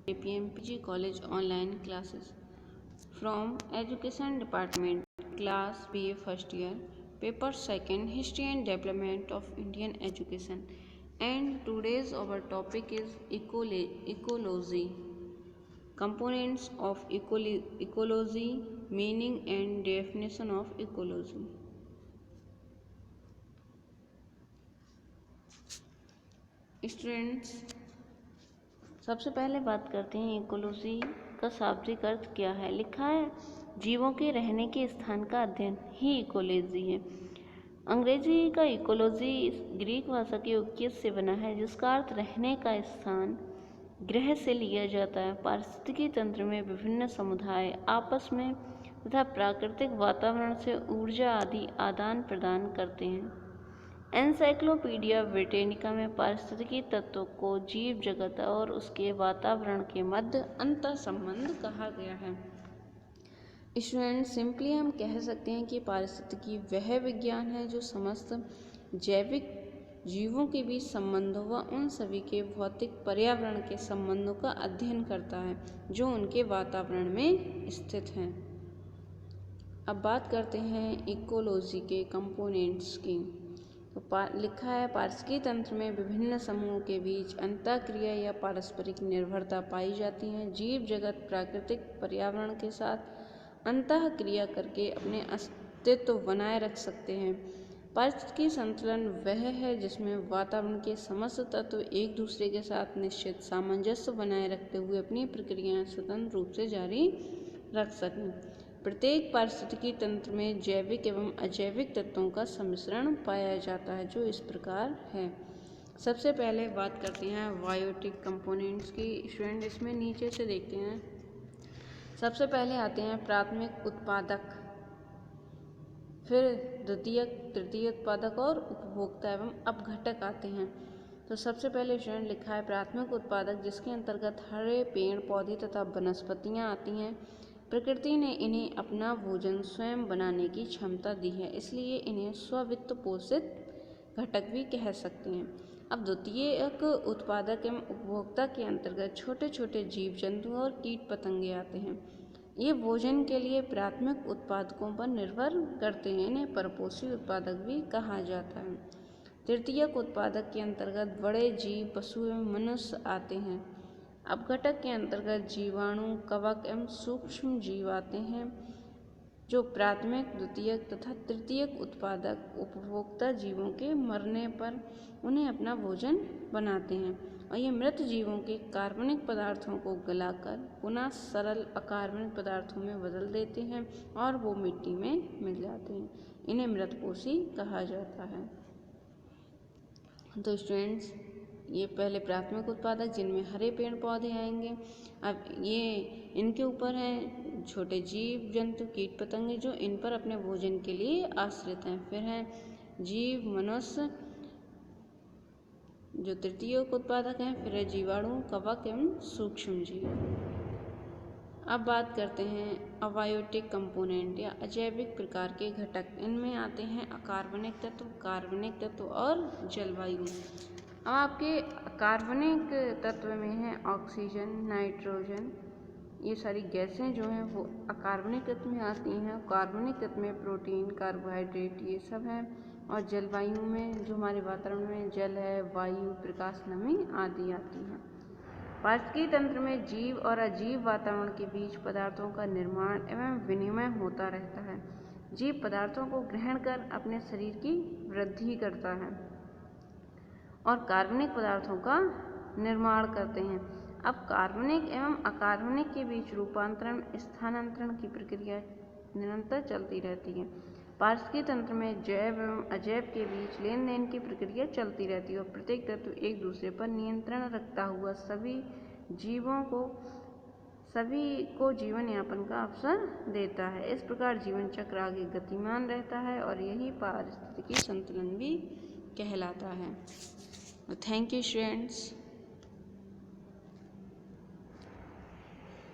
APMPG College online classes from Education Department, Class BA First Year, Paper Second, History and Development of Indian Education. And today's our topic is ecology. Components of ecology, meaning and definition of ecology. Students, सबसे पहले बात करते हैं ecology का शाब्दिक अर्थ क्या है। लिखा है जीवों के रहने के स्थान का अध्ययन ही इकोलॉजी है। अंग्रेजी का इकोलॉजी ग्रीक भाषा के युक्तियत से बना है जिसका अर्थ रहने का स्थान, गृह से लिया जाता है। पारिस्थितिकी तंत्र में विभिन्न समुदाय आपस में तथा प्राकृतिक वातावरण से ऊर्जा आदि आदान प्रदान करते हैं। एनसाइक्लोपीडिया ब्रिटेनिका में पारिस्थितिकी तत्वों को जीव जगत और उसके वातावरण के मध्य अंतर संबंध कहा गया है। स्टूडेंट, सिंपली हम कह सकते हैं कि पारिस्थितिकी वह विज्ञान है जो समस्त जैविक जीवों के बीच संबंधों व उन सभी के भौतिक पर्यावरण के संबंधों का अध्ययन करता है जो उनके वातावरण में स्थित हैं। अब बात करते हैं इकोलॉजी के कंपोनेंट्स की। तो लिखा है पारिस्थितिकी तंत्र में विभिन्न समूहों के बीच अंतःक्रिया या पारस्परिक निर्भरता पाई जाती है। जीव जगत प्राकृतिक पर्यावरण के साथ अंतःक्रिया करके अपने अस्तित्व बनाए रख सकते हैं। पारिस्थितिकी संतुलन वह है जिसमें वातावरण के समस्त तत्व एक दूसरे के साथ निश्चित सामंजस्य बनाए रखते हुए अपनी प्रक्रियाएं स्वतंत्र रूप से जारी रख सकें। प्रत्येक पारिस्थितिकी तंत्र में जैविक एवं अजैविक तत्वों का सम्मिश्रण पाया जाता है जो इस प्रकार है। सबसे पहले बात करते हैं बायोटिक कंपोनेंट्स की। स्टूडेंट, इसमें नीचे से देखते हैं। सबसे पहले आते हैं प्राथमिक उत्पादक, फिर द्वितीयक, तृतीय उत्पादक और उपभोक्ता एवं अपघटक आते हैं। तो सबसे पहले स्टूडेंट लिखा है प्राथमिक उत्पादक, जिसके अंतर्गत हरे पेड़ पौधे तथा वनस्पतियाँ आती हैं। प्रकृति ने इन्हें अपना भोजन स्वयं बनाने की क्षमता दी है, इसलिए इन्हें स्ववित्त पोषित घटक भी कह सकते हैं। अब द्वितीयक उत्पादक एवं उपभोक्ता के अंतर्गत छोटे छोटे जीव जंतु और कीट पतंगे आते हैं। ये भोजन के लिए प्राथमिक उत्पादकों पर निर्भर करते हैं, इन्हें परपोषी उत्पादक भी कहा जाता है। तृतीयक उत्पादक के अंतर्गत बड़े जीव, पशु एवं मनुष्य आते हैं। अपघटक के अंतर्गत जीवाणु, कवक एवं सूक्ष्म जीव आते हैं जो प्राथमिक, द्वितीयक तथा तृतीयक उत्पादक उपभोक्ता जीवों के मरने पर उन्हें अपना भोजन बनाते हैं और ये मृत जीवों के कार्बनिक पदार्थों को गलाकर पुनः सरल अकार्बनिक पदार्थों में बदल देते हैं और वो मिट्टी में मिल जाते हैं। इन्हें मृतपोषी कहा जाता है। तो स्टूडेंट्स, ये पहले प्राथमिक उत्पादक जिनमें हरे पेड़ पौधे आएंगे। अब ये इनके ऊपर हैं छोटे जीव जंतु, कीट पतंगे जो इन पर अपने भोजन के लिए आश्रित हैं। फिर हैं जीव, मनुष्य जो तृतीय उत्पादक हैं। फिर है जीवाणु, कवक एवं सूक्ष्म जीव। अब बात करते हैं अबायोटिक कंपोनेंट या अजैविक प्रकार के घटक। इनमें आते हैं अकार्बनिक तत्व, कार्बनिक तत्व और जलवायु। अब आपके कार्बनिक तत्व में है ऑक्सीजन, नाइट्रोजन, ये सारी गैसें जो हैं वो अकार्बनिक तत्व में आती हैं। कार्बनिक तत्व में प्रोटीन, कार्बोहाइड्रेट, ये सब हैं। और जलवायु में जो हमारे वातावरण में जल है, वायु, प्रकाश, नमी आदि आती हैं। पारिस्थितिकी तंत्र में जीव और अजीव वातावरण के बीच पदार्थों का निर्माण एवं विनिमय होता रहता है। जीव पदार्थों को ग्रहण कर अपने शरीर की वृद्धि करता है और कार्बनिक पदार्थों का निर्माण करते हैं। अब कार्बनिक एवं अकार्बनिक के बीच रूपांतरण, स्थानांतरण की प्रक्रिया निरंतर चलती रहती है। पारिस्थितिकी तंत्र में जैव एवं अजैव के बीच लेन देन की प्रक्रिया चलती रहती है और प्रत्येक तत्व एक दूसरे पर नियंत्रण रखता हुआ सभी को जीवन यापन का अवसर देता है। इस प्रकार जीवन चक्र आगे गतिमान रहता है और यही पारिस्थितिकी संतुलन भी कहलाता है। Thank you students.